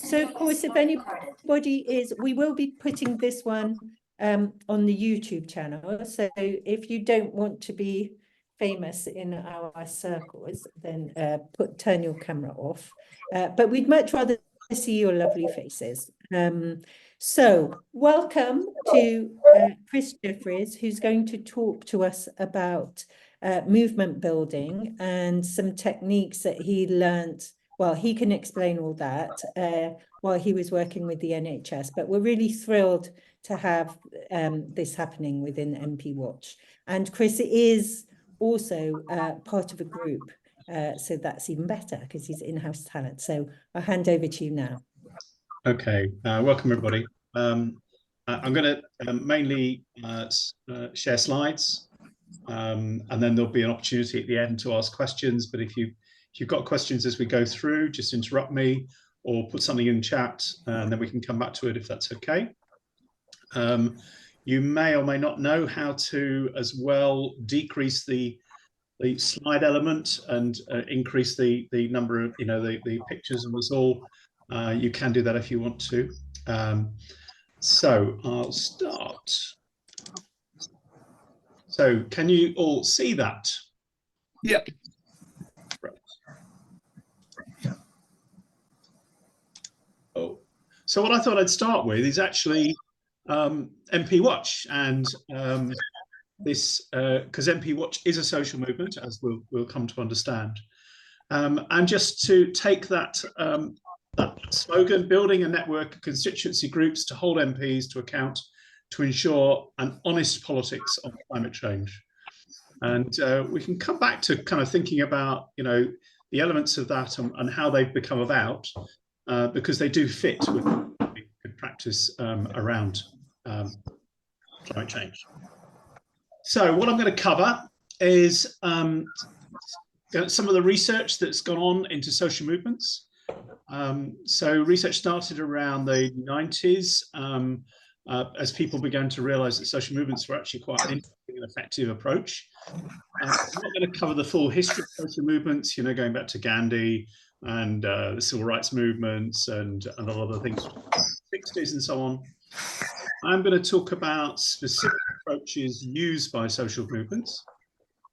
So of course, if anybody we will be putting this one on the YouTube channel. So if you don't want to be famous in our circles, then turn your camera off. But we'd much rather see your lovely faces. So welcome to Chris Jeffries, who's going to talk to us about movement building and some techniques that he learnt. Well, he can explain all that while he was working with the NHS, but we're really thrilled to have this happening within MP Watch. And Chris is also part of a group, so that's even better because he's in-house talent. So I'll hand over to you now. Okay, welcome everybody. I'm going to mainly share slides, and then there'll be an opportunity at the end to ask questions. But if you've got questions as we go through, just interrupt me or put something in chat, and then we can come back to it if that's okay. You may or may not know how to as well decrease the slide element and increase the number of the pictures and us all. You can do that if you want to. So I'll start. So can you all see that? Yep. Right. Oh, so what I thought I'd start with is actually MP Watch, and this because MP Watch is a social movement, as we'll come to understand, and just to take that that slogan, building a network of constituency groups to hold MPs to account to ensure an honest politics on climate change. And we can come back to kind of thinking about, the elements of that and how they've become about, because they do fit with good practice around climate change. So what I'm going to cover is some of the research that's gone on into social movements. So research started around the 90s as people began to realize that social movements were actually quite an interesting and effective approach. I'm not going to cover the full history of social movements, going back to Gandhi and the civil rights movements and a lot of the things, 60s and so on. I'm going to talk about specific approaches used by social movements.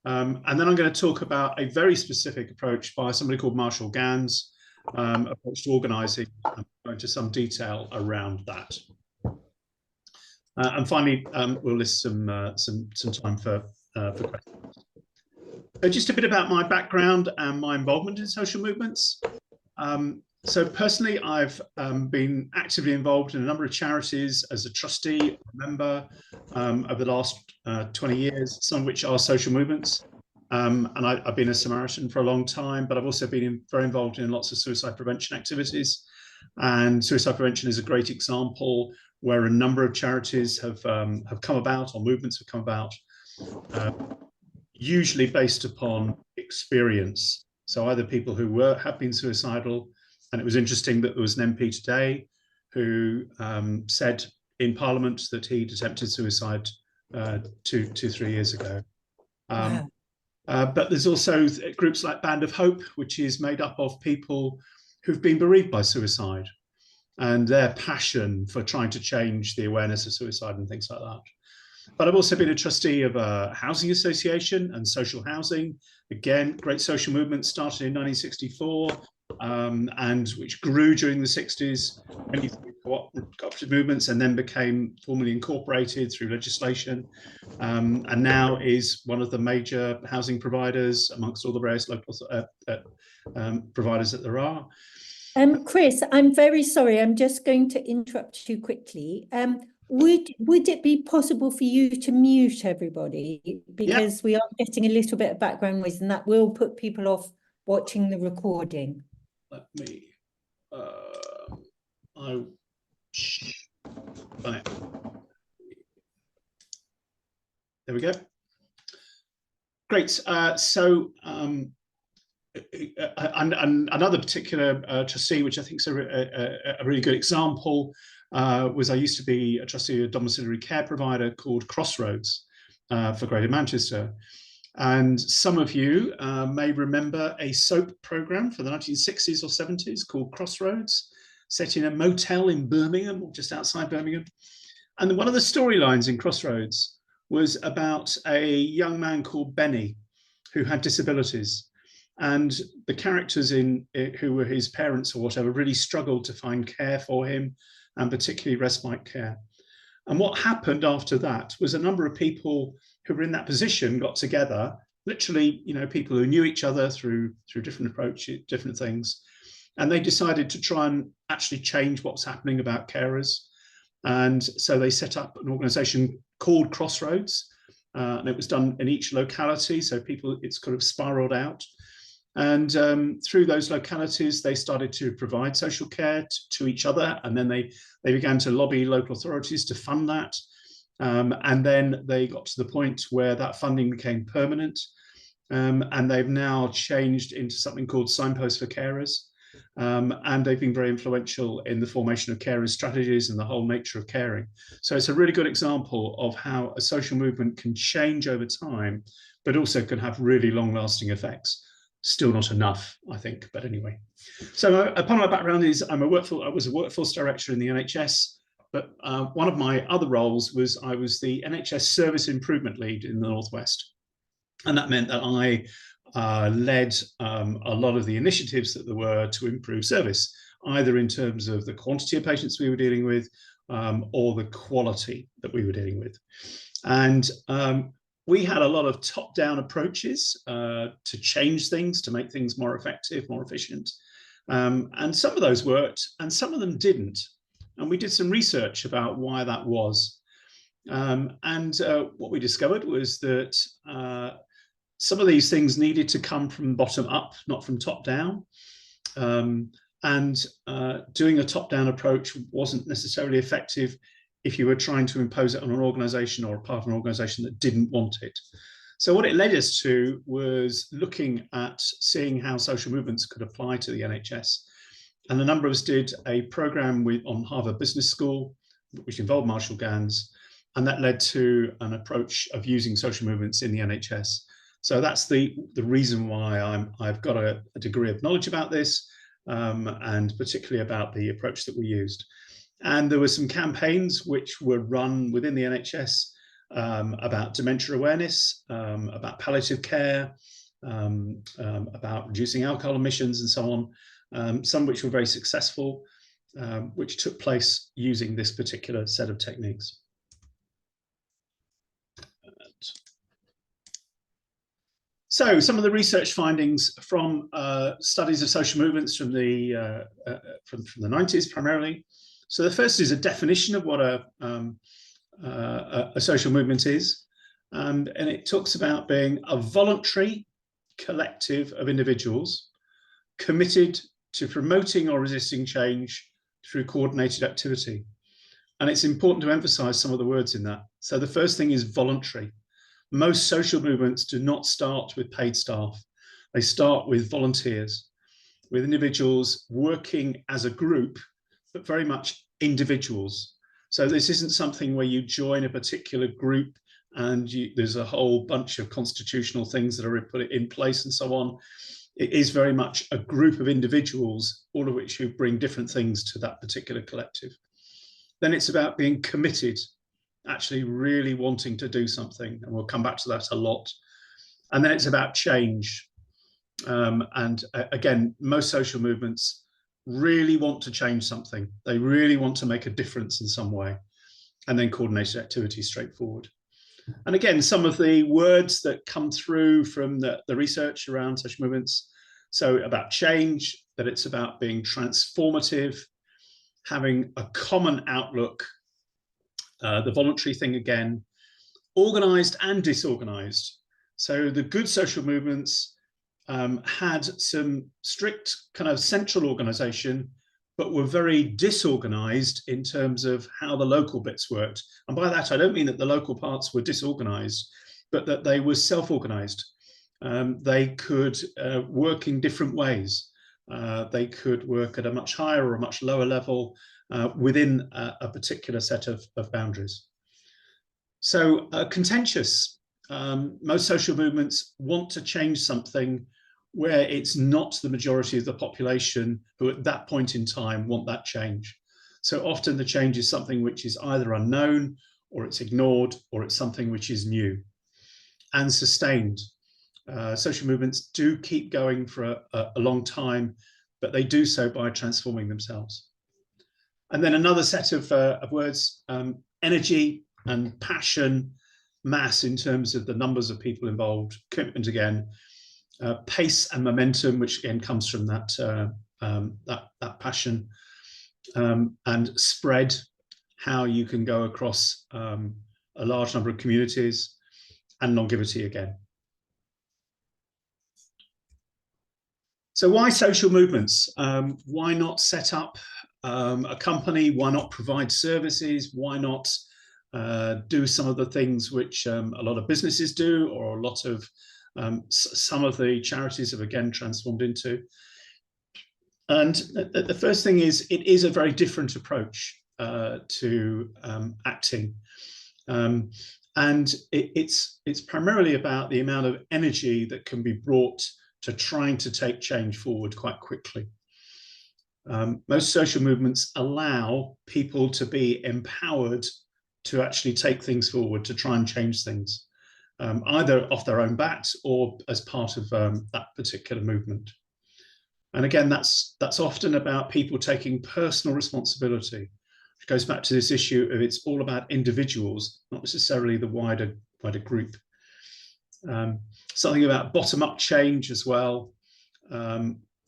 And then I'm going to talk about a very specific approach by somebody called Marshall Gans, approach to organising, and go into some detail around that. And finally, we'll list some time for questions. So just a bit about my background and my involvement in social movements. So personally, I've been actively involved in a number of charities as a trustee, a member over the last 20 years, some of which are social movements. And I've been a Samaritan for a long time, but I've also been very involved in lots of suicide prevention activities. And suicide prevention is a great example where a number of charities have come about, or movements have come about, usually based upon experience. So either people who have been suicidal, and it was interesting that there was an MP today who said in Parliament that he'd attempted suicide 2-3 years ago. Wow. But there's also groups like Band of Hope, which is made up of people who've been bereaved by suicide and their passion for trying to change the awareness of suicide and things like that. But I've also been a trustee of a housing association and social housing. Again, great social movement started in 1964 and which grew during the 60s, many cooperative movements, and then became formally incorporated through legislation, and now is one of the major housing providers amongst all the various local providers that there are. Chris, I'm very sorry. I'm just going to interrupt you quickly. Would it be possible for you to mute everybody? Because we are getting a little bit of background noise, and that will put people off watching the recording. Let me, there we go. Great. So another particular trustee, which I think is a really good example, was I used to be a trustee of a domiciliary care provider called Crossroads for Greater Manchester. And some of you may remember a soap program for the 1960s or 70s called Crossroads. set in a motel in Birmingham, or just outside Birmingham. And one of the storylines in Crossroads was about a young man called Benny who had disabilities. And the characters who were his parents or whatever really struggled to find care for him, and particularly respite care. And what happened after that was a number of people who were in that position got together, literally, people who knew each other through different approaches, different things. And they decided to try and actually change what's happening about carers. And so they set up an organisation called Crossroads, and it was done in each locality. So it's kind of spiraled out. And through those localities, they started to provide social care to each other. And then they began to lobby local authorities to fund that. And then they got to the point where that funding became permanent. And they've now changed into something called Signposts for Carers. And they've been very influential in the formation of carers strategies and the whole nature of caring. So it's a really good example of how a social movement can change over time, but also can have really long-lasting effects. Still not enough, I think, but anyway. So upon my background is I was a workforce director in the NHS, but one of my other roles was I was the NHS Service Improvement Lead in the Northwest. And that meant that I led a lot of the initiatives that there were to improve service, either in terms of the quantity of patients we were dealing with or the quality that we were dealing with. And we had a lot of top-down approaches to change things, to make things more effective, more efficient. And some of those worked and some of them didn't. And we did some research about why that was. And what we discovered was that some of these things needed to come from bottom up, not from top down. And doing a top-down approach wasn't necessarily effective if you were trying to impose it on an organisation or a part of an organisation that didn't want it. So what it led us to was looking at seeing how social movements could apply to the NHS. And a number of us did a programme on Harvard Business School, which involved Marshall Gans, and that led to an approach of using social movements in the NHS. So that's the reason why I've got a degree of knowledge about this, and particularly about the approach that we used. And there were some campaigns which were run within the NHS about dementia awareness, about palliative care, about reducing alcohol emissions and so on, some which were very successful, which took place using this particular set of techniques. So some of the research findings from studies of social movements from the 90s primarily. So the first is a definition of what a social movement is. And it talks about being a voluntary collective of individuals committed to promoting or resisting change through coordinated activity. And it's important to emphasize some of the words in that. So the first thing is voluntary. Most social movements do not start with paid staff. They start with volunteers, with individuals working as a group, but very much individuals. So this isn't something where you join a particular group and there's a whole bunch of constitutional things that are put in place and so on. It is very much a group of individuals, all of which who bring different things to that particular collective. Then it's about being committed, actually really wanting to do something, and we'll come back to that a lot. And then it's about change. And again, most social movements really want to change something. They really want to make a difference in some way. And then coordinated activity straightforward. And again, some of the words that come through from the research around social movements. So about change, that it's about being transformative, having a common outlook, the voluntary thing again, organised and disorganised. So the good social movements had some strict kind of central organisation, but were very disorganised in terms of how the local bits worked. And by that, I don't mean that the local parts were disorganised, but that they were self-organised. They could work in different ways. They could work at a much higher or a much lower level within a particular set of boundaries. So contentious. Most social movements want to change something where it's not the majority of the population who at that point in time want that change. So often the change is something which is either unknown, or it's ignored, or it's something which is new and sustained. Social movements do keep going for a long time, but they do so by transforming themselves. And then another set of words, energy and passion, mass in terms of the numbers of people involved, commitment again, pace and momentum, which again comes from that that passion, and spread, how you can go across a large number of communities, and longevity again. So why social movements? Why not set up a company? Why not provide services? Why not do some of the things which a lot of businesses do, or a lot of some of the charities have again transformed into? And the first thing is, it is a very different approach to acting. And it's primarily about the amount of energy that can be brought to trying to take change forward quite quickly. Most social movements allow people to be empowered to actually take things forward, to try and change things, either off their own backs or as part of that particular movement. And again, that's often about people taking personal responsibility, which goes back to this issue of it's all about individuals, not necessarily the wider group. Something about bottom-up change as well,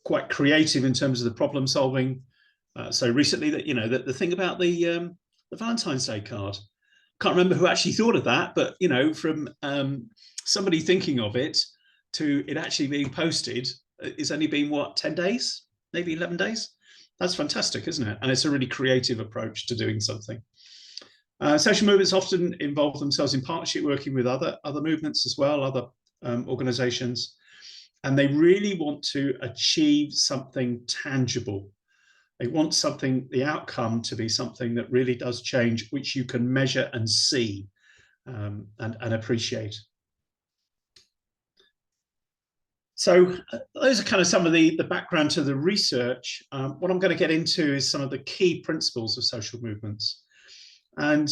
quite creative in terms of the problem solving. So recently, that the thing about the Valentine's Day card, can't remember who actually thought of that, but from somebody thinking of it to it actually being posted, it's only been what, 10 days, maybe 11 days. That's fantastic, isn't it? And it's a really creative approach to doing something. Social movements often involve themselves in partnership, working with other movements as well, other organizations, and they really want to achieve something tangible. They want something, the outcome to be something that really does change, which you can measure and see and appreciate. So those are kind of some of the background to the research. What I'm going to get into is some of the key principles of social movements. And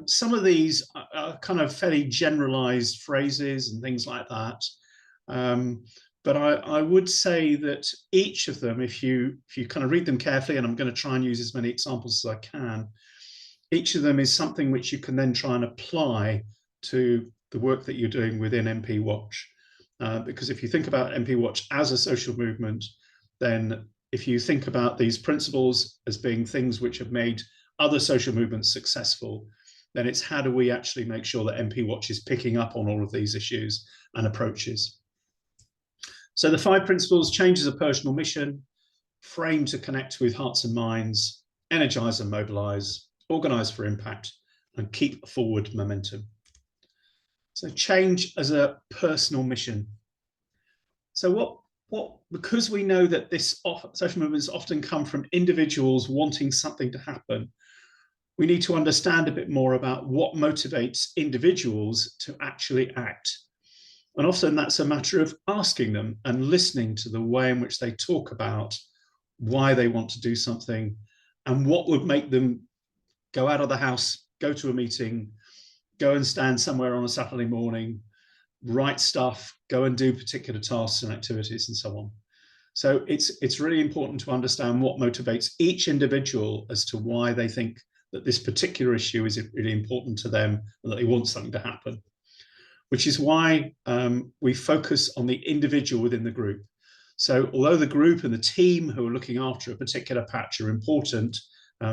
some of these are kind of fairly generalized phrases and things like that. But I would say that each of them, if you kind of read them carefully, and I'm going to try and use as many examples as I can, each of them is something which you can then try and apply to the work that you're doing within MP Watch. Because if you think about MP Watch as a social movement, then if you think about these principles as being things which have made other social movements successful, then it's how do we actually make sure that MP Watch is picking up on all of these issues and approaches. So the 5 principles: change as a personal mission, frame to connect with hearts and minds, energize and mobilize, organize for impact, and keep forward momentum. So change as a personal mission. So because we know that social movements often come from individuals wanting something to happen, we need to understand a bit more about what motivates individuals to actually act. And often that's a matter of asking them and listening to the way in which they talk about why they want to do something and what would make them go out of the house, go to a meeting, go and stand somewhere on a Saturday morning, write stuff, go and do particular tasks and activities and so on. So it's really important to understand what motivates each individual as to why they think that this particular issue is really important to them and that they want something to happen, which is why we focus on the individual within the group. So although the group and the team who are looking after a particular patch are important,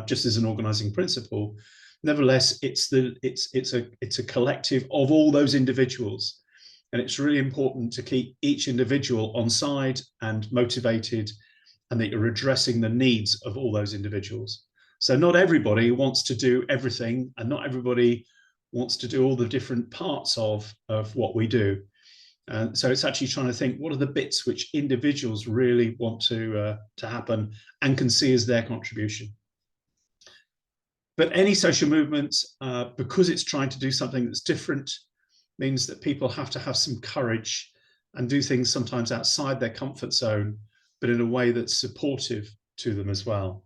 just as an organizing principle, nevertheless, it's a collective of all those individuals. And it's really important to keep each individual on side and motivated, and that you're addressing the needs of all those individuals. So not everybody wants to do everything, and not everybody wants to do all the different parts of what we do. And so it's actually trying to think, what are the bits which individuals really want to happen and can see as their contribution. But any social movement, because it's trying to do something that's different, means that people have to have some courage and do things sometimes outside their comfort zone, but in a way that's supportive to them as well.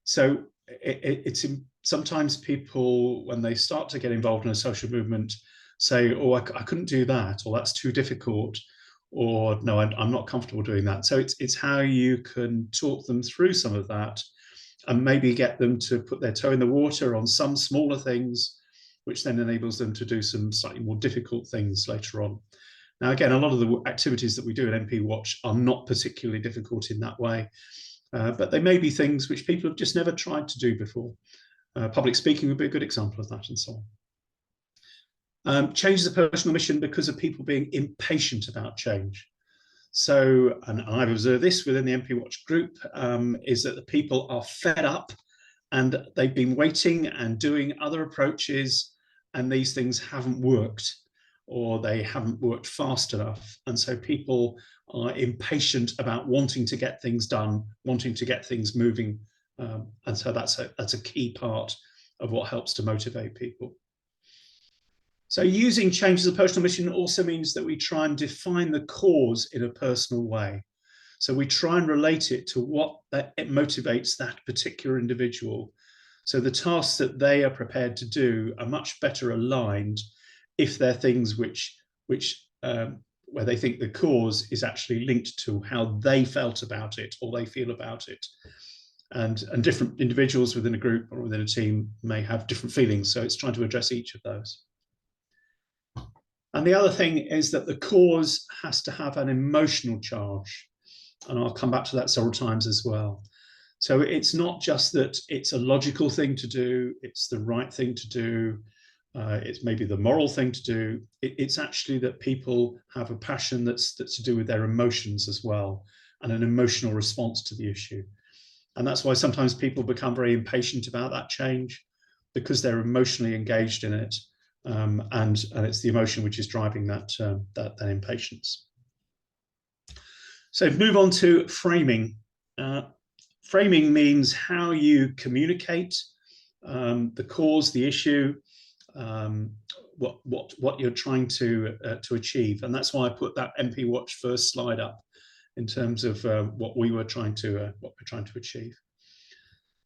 So it's sometimes people, when they start to get involved in a social movement, say, oh, I couldn't do that, or that's too difficult, or no, I'm not comfortable doing that. So it's how you can talk them through some of that and maybe get them to put their toe in the water on some smaller things, which then enables them to do some slightly more difficult things later on. Now, again, a lot of the activities that we do at MP Watch are not particularly difficult in that way, but they may be things which people have just never tried to do before. Public speaking would be a good example of that, and so on. Change is a personal mission because of people being impatient about change. So, and I've observed this within the MP Watch group, is that the people are fed up and they've been waiting and doing other approaches, and these things haven't worked, or they haven't worked fast enough. And so people are impatient about wanting to get things done, wanting to get things moving. And so that's a key part of what helps to motivate people. So using change as a personal mission also means that we try and define the cause in a personal way. So we try and relate it to what it motivates that particular individual. So the tasks that they are prepared to do are much better aligned if they're things where they think the cause is actually linked to how they felt about it or they feel about it. And different individuals within a group or within a team may have different feelings. So it's trying to address each of those. And the other thing is that the cause has to have an emotional charge. And I'll come back to that several times as well. So it's not just that it's a logical thing to do, it's the right thing to do, it's maybe the moral thing to do. It's actually that people have a passion that's to do with their emotions as well, and an emotional response to the issue. And that's why sometimes people become very impatient about that change, because they're emotionally engaged in it. And it's the emotion which is driving that impatience. So move on to framing. Framing means how you communicate the cause, the issue, what you're trying to achieve, and that's why I put that MP Watch first slide up in terms of what we're trying to achieve.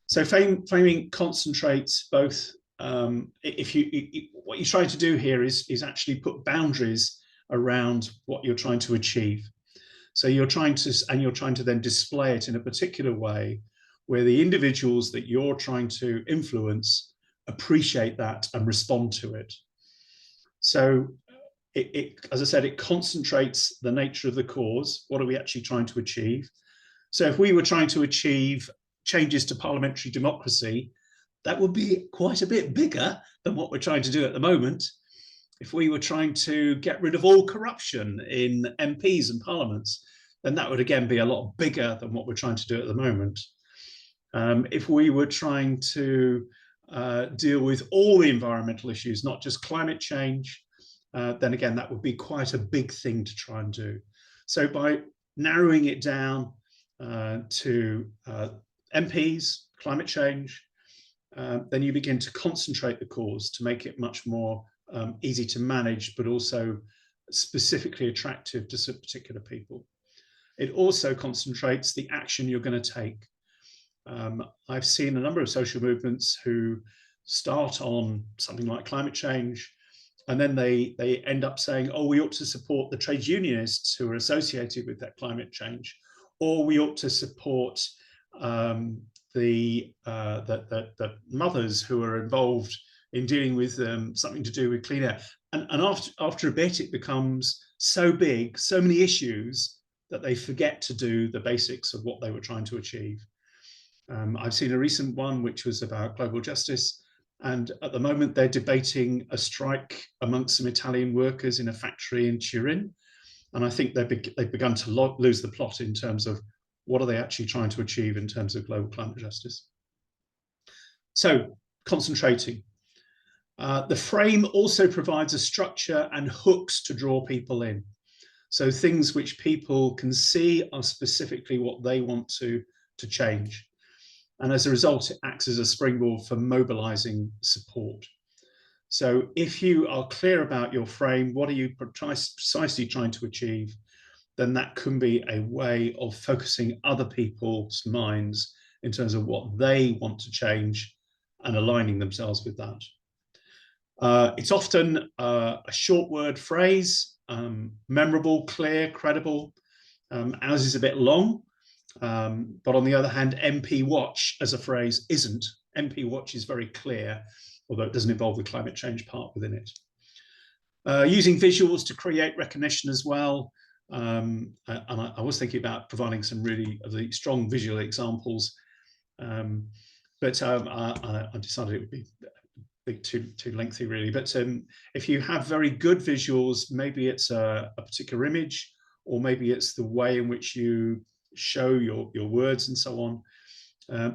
So framing concentrates both. What you're trying to do here is actually put boundaries around what you're trying to achieve. So you're trying to then display it in a particular way where the individuals that you're trying to influence appreciate that and respond to it. So as I said, it concentrates the nature of the cause. What are we actually trying to achieve? So if we were trying to achieve changes to parliamentary democracy, that would be quite a bit bigger than what we're trying to do at the moment. If we were trying to get rid of all corruption in MPs and parliaments, then that would again be a lot bigger than what we're trying to do at the moment. If we were trying to deal with all the environmental issues, not just climate change, then again, that would be quite a big thing to try and do. So by narrowing it down to MPs, climate change, then you begin to concentrate the cause to make it much more easy to manage, but also specifically attractive to some particular people. It also concentrates the action you're going to take. I've seen a number of social movements who start on something like climate change, and then they end up saying, oh, we ought to support the trade unionists who are associated with that climate change, or we ought to support the mothers who are involved in dealing with something to do with clean air. And after a bit, it becomes so big, so many issues, that they forget to do the basics of what they were trying to achieve. I've seen a recent one which was about global justice, and at the moment they're debating a strike amongst some Italian workers in a factory in Turin, and I think they've begun to lose the plot in terms of what are they actually trying to achieve in terms of global climate justice. So concentrating. The frame also provides a structure and hooks to draw people in. So things which people can see are specifically what they want to change. And as a result, it acts as a springboard for mobilizing support. So if you are clear about your frame, what are you precisely trying to achieve, then that can be a way of focusing other people's minds in terms of what they want to change and aligning themselves with that. It's often a short word phrase, memorable, clear, credible. Ours is a bit long, but on the other hand, MP Watch as a phrase isn't. MP Watch is very clear, although it doesn't involve the climate change part within it. Using visuals to create recognition as well. And I was thinking about providing some really strong visual examples, but I decided it would be too lengthy really. But if you have very good visuals, maybe it's a particular image, or maybe it's the way in which you show your words and so on,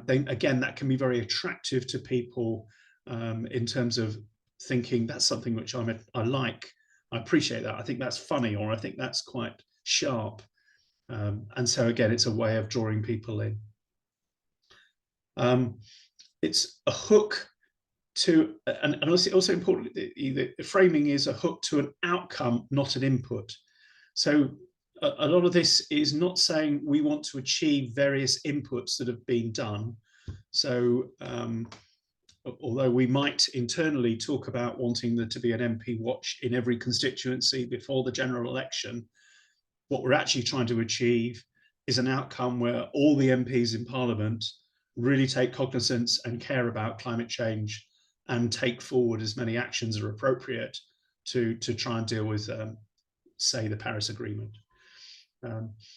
then again, that can be very attractive to people in terms of thinking that's something which I like, I appreciate that, I think that's funny, or I think that's quite sharp. And so again, it's a way of drawing people in. It's a hook to, and also importantly, the framing is a hook to an outcome, not an input. So a lot of this is not saying we want to achieve various inputs that have been done. So although we might internally talk about wanting there to be an MP Watch in every constituency before the general election, what we're actually trying to achieve is an outcome where all the MPs in Parliament really take cognizance and care about climate change and take forward as many actions as are appropriate to try and deal with, say, the Paris Agreement.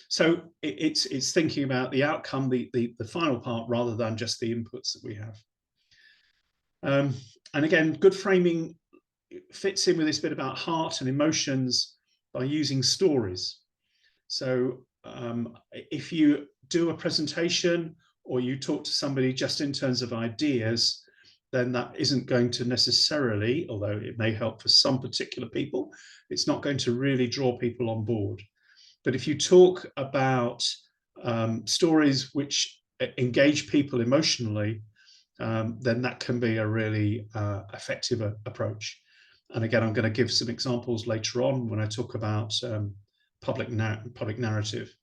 So it's thinking about the outcome, the final part, rather than just the inputs that we have. And again, good framing fits in with this bit about heart and emotions by using stories. So if you do a presentation or you talk to somebody just in terms of ideas, then that isn't going to necessarily, although it may help for some particular people, it's not going to really draw people on board. But if you talk about stories which engage people emotionally, then that can be a really effective approach. And again, I'm going to give some examples later on when I talk about public narrative.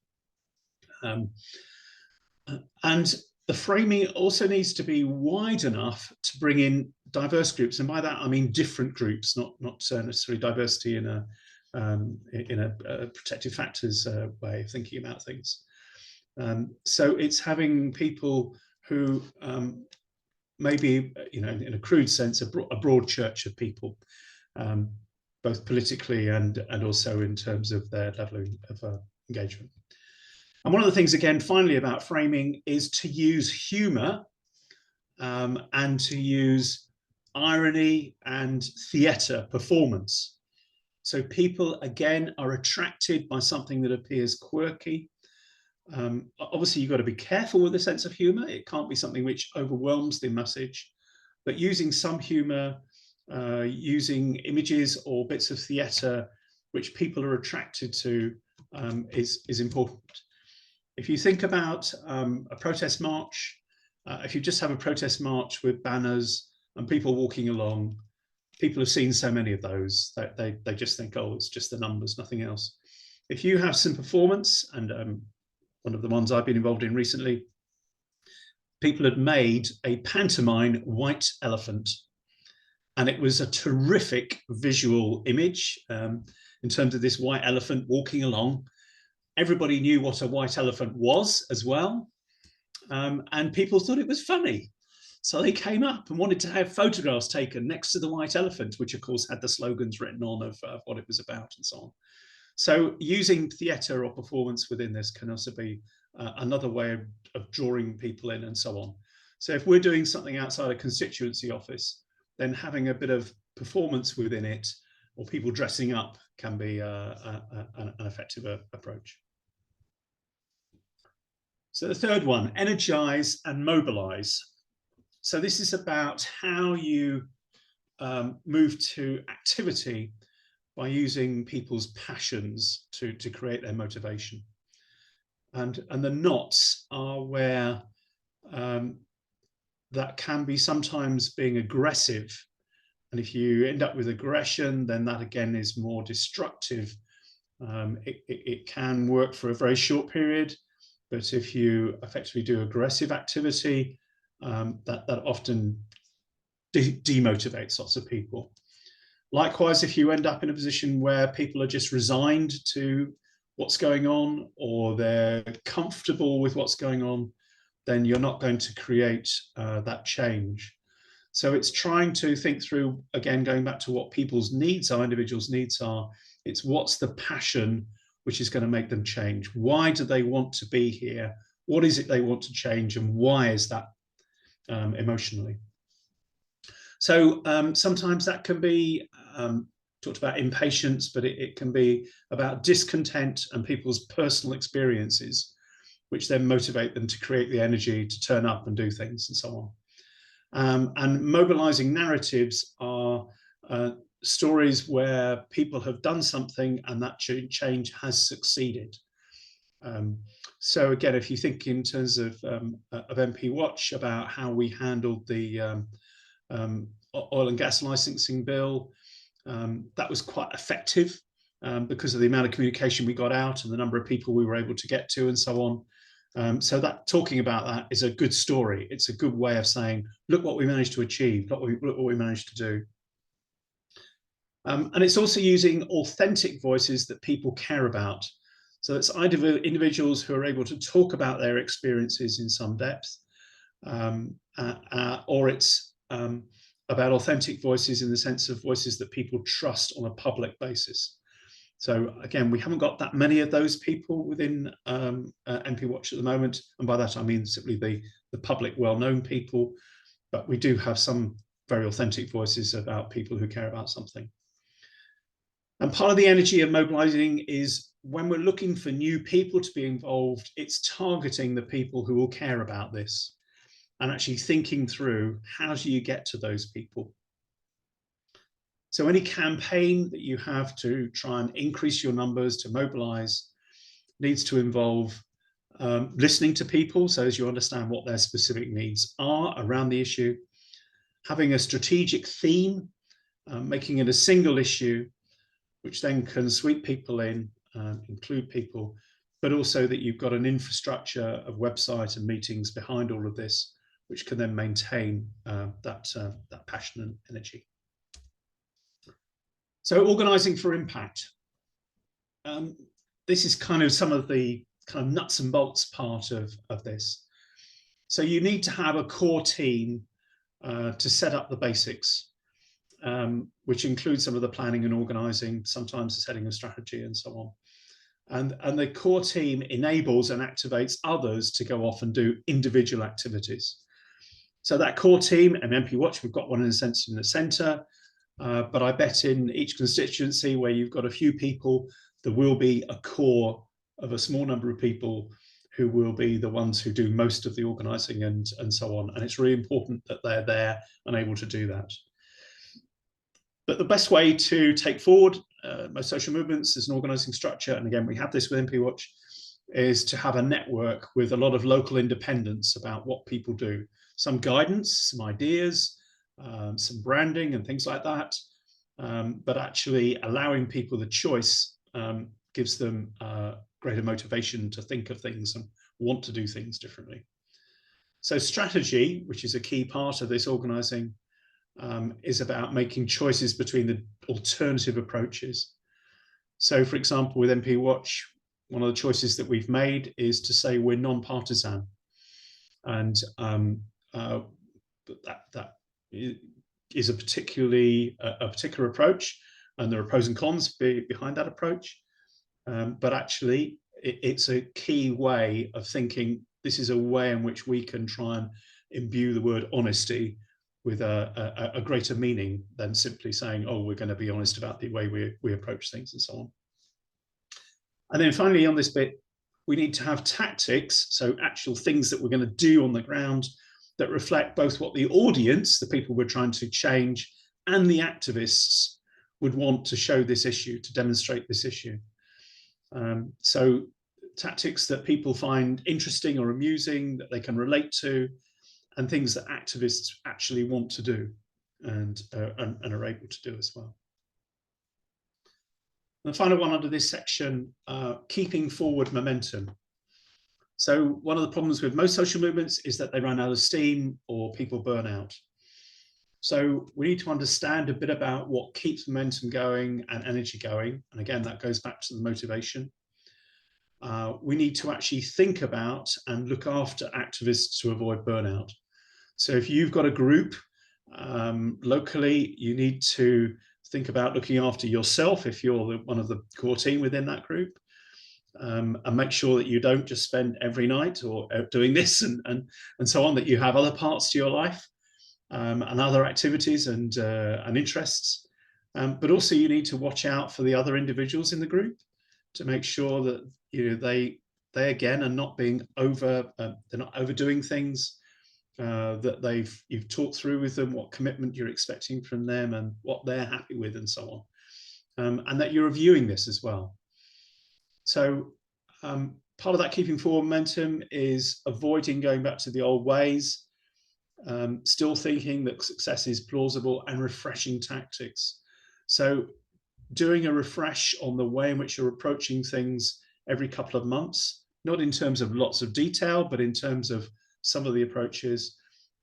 And the framing also needs to be wide enough to bring in diverse groups, and by that I mean different groups, not necessarily diversity in a protective factors way of thinking about things. So it's having people who maybe, in a crude sense, a broad church of people, both politically and also in terms of their level of engagement. And one of the things, again, finally, about framing is to use humour and to use irony and theatre performance. So people, again, are attracted by something that appears quirky. Obviously, you've got to be careful with the sense of humour. It can't be something which overwhelms the message. But using some humour, using images or bits of theatre which people are attracted to is important. If you think about a protest march, if you just have a protest march with banners and people walking along, people have seen so many of those that they just think, oh, it's just the numbers, nothing else. If you have some performance, and one of the ones I've been involved in recently, people had made a pantomime white elephant. And it was a terrific visual image in terms of this white elephant walking along. Everybody knew what a white elephant was as well. And people thought it was funny. So they came up and wanted to have photographs taken next to the white elephant, which of course had the slogans written on of what it was about and so on. So using theatre or performance within this can also be another way of drawing people in and so on. So if we're doing something outside a constituency office, then having a bit of performance within it or people dressing up can be an effective approach. So the third one, energize and mobilize. So this is about how you move to activity by using people's passions to create their motivation. And the knots are where that can be sometimes being aggressive And if you end up with aggression, then that again is more destructive. It can work for a very short period, but if you effectively do aggressive activity, that often demotivates lots of people. Likewise, if you end up in a position where people are just resigned to what's going on, or they're comfortable with what's going on, then you're not going to create that change. So it's trying to think through, again, going back to what people's needs are, individuals' needs are. It's what's the passion which is going to make them change? Why do they want to be here? What is it they want to change, and why is that emotionally? So sometimes that can be talked about impatience, but it can be about discontent and people's personal experiences, which then motivate them to create the energy to turn up and do things and so on. And mobilizing narratives are stories where people have done something and that change has succeeded. So again, if you think in terms of MP Watch, about how we handled the oil and gas licensing bill, that was quite effective because of the amount of communication we got out and the number of people we were able to get to and so on. So that talking about that is a good story. It's a good way of saying, look what we managed to achieve, look what we managed to do. And it's also using authentic voices that people care about. So it's either individuals who are able to talk about their experiences in some depth, or it's about authentic voices in the sense of voices that people trust on a public basis. So again, we haven't got that many of those people within MP Watch at the moment. And by that, I mean simply the public well-known people, but we do have some very authentic voices about people who care about something. And part of the energy of mobilizing is when we're looking for new people to be involved, it's targeting the people who will care about this and actually thinking through, how do you get to those people? So any campaign that you have to try and increase your numbers, to mobilize, needs to involve listening to people, so as you understand what their specific needs are around the issue, having a strategic theme, making it a single issue, which then can sweep people in, include people, but also that you've got an infrastructure of website and meetings behind all of this, which can then maintain that passion and energy. So organising for impact. This is kind of some of the kind of nuts and bolts part of this. So you need to have a core team to set up the basics, which includes some of the planning and organising, sometimes the setting of strategy and so on. And the core team enables and activates others to go off and do individual activities. So that core team, and MP Watch, we've got one in a sense in the centre, but I bet in each constituency where you've got a few people, there will be a core of a small number of people who will be the ones who do most of the organising and so on. And it's really important that they're there and able to do that. But the best way to take forward most social movements as an organising structure, and again, we have this with MP Watch, is to have a network with a lot of local independence about what people do. Some guidance, some ideas, some branding and things like that, but actually allowing people the choice gives them greater motivation to think of things and want to do things differently. So strategy, which is a key part of this organising, is about making choices between the alternative approaches. So for example, with MP Watch, one of the choices that we've made is to say we're non-partisan, and that is a particular approach, and there are pros and cons behind that approach. But actually, it's a key way of thinking. This is a way in which we can try and imbue the word honesty with a greater meaning than simply saying, oh, we're going to be honest about the way we approach things and so on. And then finally on this bit, we need to have tactics, so actual things that we're going to do on the ground that reflect both what the audience, the people we're trying to change, and the activists would want to show this issue, to demonstrate this issue. So tactics that people find interesting or amusing, that they can relate to, and things that activists actually want to do. and are able to do as well. And the final one under this section, keeping forward momentum. So one of the problems with most social movements is that they run out of steam or people burn out. So we need to understand a bit about what keeps momentum going and energy going. And again, that goes back to the motivation. We need to actually think about and look after activists to avoid burnout. So if you've got a group locally, you need to think about looking after yourself if you're one of the core team within that group, and make sure that you don't just spend every night or doing this and so on, that you have other parts to your life and other activities and interests. But also you need to watch out for the other individuals in the group to make sure that they again are not being they're not overdoing things, that you've talked through with them what commitment you're expecting from them and what they're happy with and so on, and that you're reviewing this as well. So part of that keeping forward momentum is avoiding going back to the old ways, still thinking that success is plausible, and refreshing tactics. So doing a refresh on the way in which you're approaching things every couple of months, not in terms of lots of detail, but in terms of some of the approaches,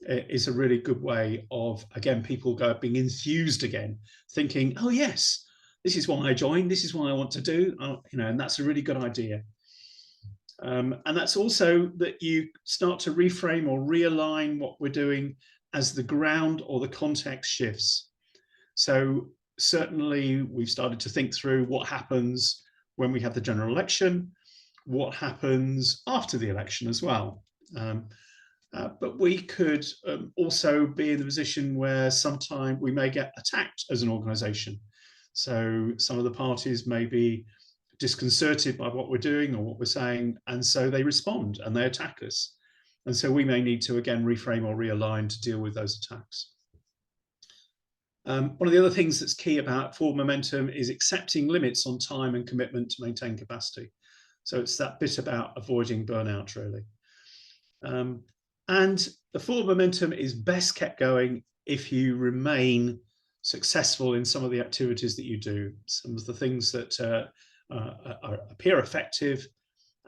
is a really good way of, again, people being enthused again, thinking, oh yes, this is why I joined, this is what I want to do, and that's a really good idea. And that's also that you start to reframe or realign what we're doing as the ground or the context shifts. So certainly we've started to think through what happens when we have the general election, what happens after the election as well. But we could also be in the position where sometime we may get attacked as an organisation. So some of the parties may be disconcerted by what we're doing or what we're saying, and so they respond and they attack us. And so we may need to again reframe or realign to deal with those attacks. One of the other things that's key about forward momentum is accepting limits on time and commitment to maintain capacity. So it's that bit about avoiding burnout, really. And the forward momentum is best kept going if you remain successful in some of the activities that you do, some of the things that appear effective,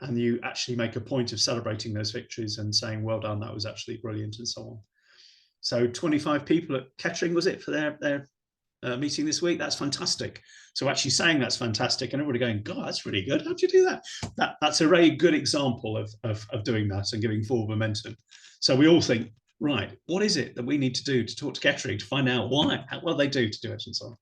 and you actually make a point of celebrating those victories and saying, well done, that was actually brilliant, and so on. So 25 people at Kettering, was it, for their meeting this week? That's fantastic. So actually saying that's fantastic and everybody going, God, that's really good. How'd you do that? That's a very good example of doing that and giving forward momentum. So we all think, right, what is it that we need to do to talk to Kettering to find out what they do to do it and so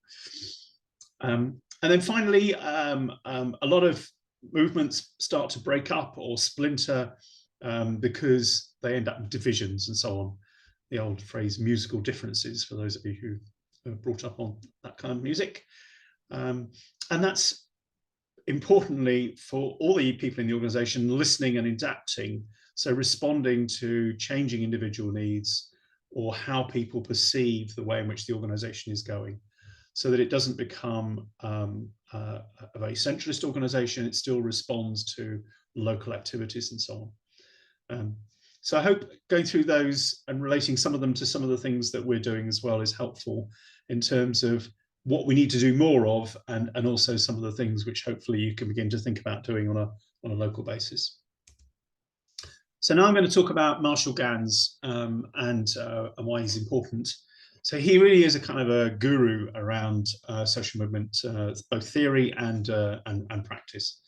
on. And then finally, a lot of movements start to break up or splinter because they end up in divisions and so on. The old phrase musical differences, for those of you who are brought up on that kind of music. And that's importantly for all the people in the organisation listening and adapting, so responding to changing individual needs or how people perceive the way in which the organisation is going, so that it doesn't become a very centralist organisation. It still responds to local activities and so on. So I hope going through those and relating some of them to some of the things that we're doing as well is helpful in terms of what we need to do more of, and also some of the things which hopefully you can begin to think about doing on a local basis. So now I'm going to talk about Marshall Ganz and why he's important. So he really is a kind of a guru around social movement, both theory and practice.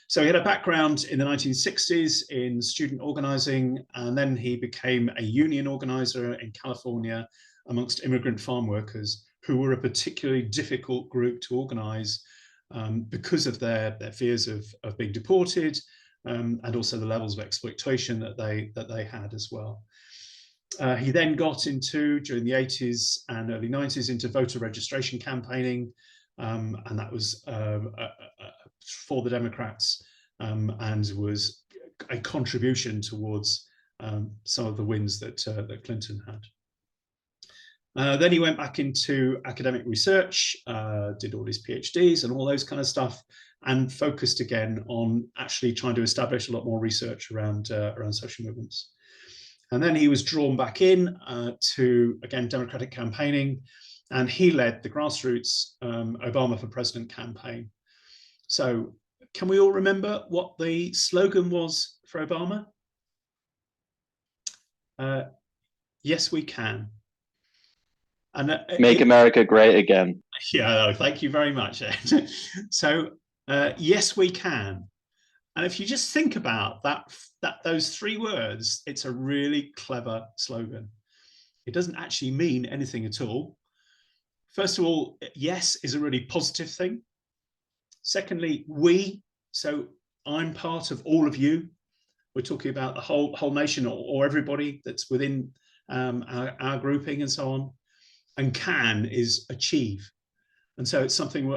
So he had a background in the 1960s in student organising, and then he became a union organiser in California amongst immigrant farm workers who were a particularly difficult group to organise because of their fears of being deported, and also the levels of exploitation that they had as well. He then got into, during the 80s and early 90s, into voter registration campaigning, and that was for the Democrats, and was a contribution towards some of the wins that Clinton had. Then he went back into academic research, did all his PhDs and all those kind of stuff, and focused again on actually trying to establish a lot more research around social movements. And then he was drawn back in to, again, democratic campaigning, and he led the grassroots Obama for President campaign. So can we all remember what the slogan was for Obama? Yes, we can. And Make America great again. Yeah, thank you very much, Ed. So yes, we can. And if you just think about those three words, it's a really clever slogan. It doesn't actually mean anything at all. First of all, yes is a really positive thing. Secondly, we, so I'm part of all of you. We're talking about the whole nation, or everybody that's within our grouping and so on. And can is achieve. And so it's something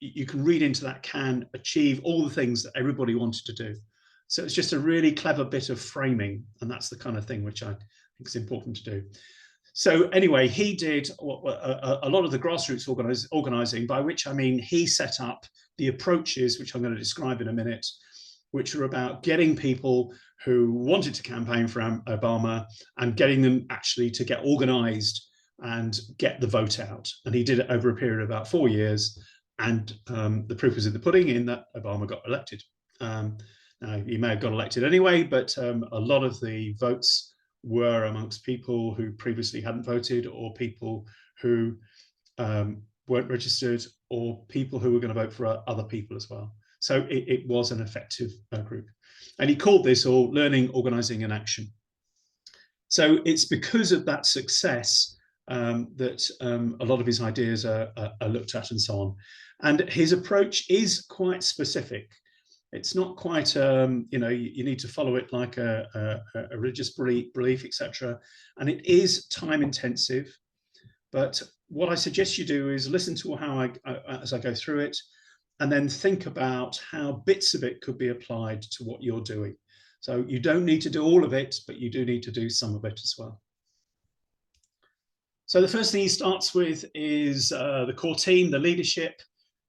you can read into that, can achieve all the things that everybody wanted to do. So it's just a really clever bit of framing, and that's the kind of thing which I think is important to do. So anyway, he did a lot of the grassroots organising, by which I mean he set up the approaches, which I'm going to describe in a minute, which are about getting people who wanted to campaign for Obama and getting them actually to get organised and get the vote out. And he did it over a period of about 4 years. And the proof was in the pudding, in that Obama got elected. Now, he may have got elected anyway, but a lot of the votes were amongst people who previously hadn't voted, or people who weren't registered, or people who were going to vote for other people as well. So it was an effective group. And he called this all learning, organising and action. So it's because of that success that a lot of his ideas are looked at and so on. And his approach is quite specific. It's not quite, you need to follow it like a religious belief, etc. And it is time intensive. But what I suggest you do is listen to how as I go through it, and then think about how bits of it could be applied to what you're doing. So you don't need to do all of it, but you do need to do some of it as well. So the first thing he starts with is the core team, the leadership,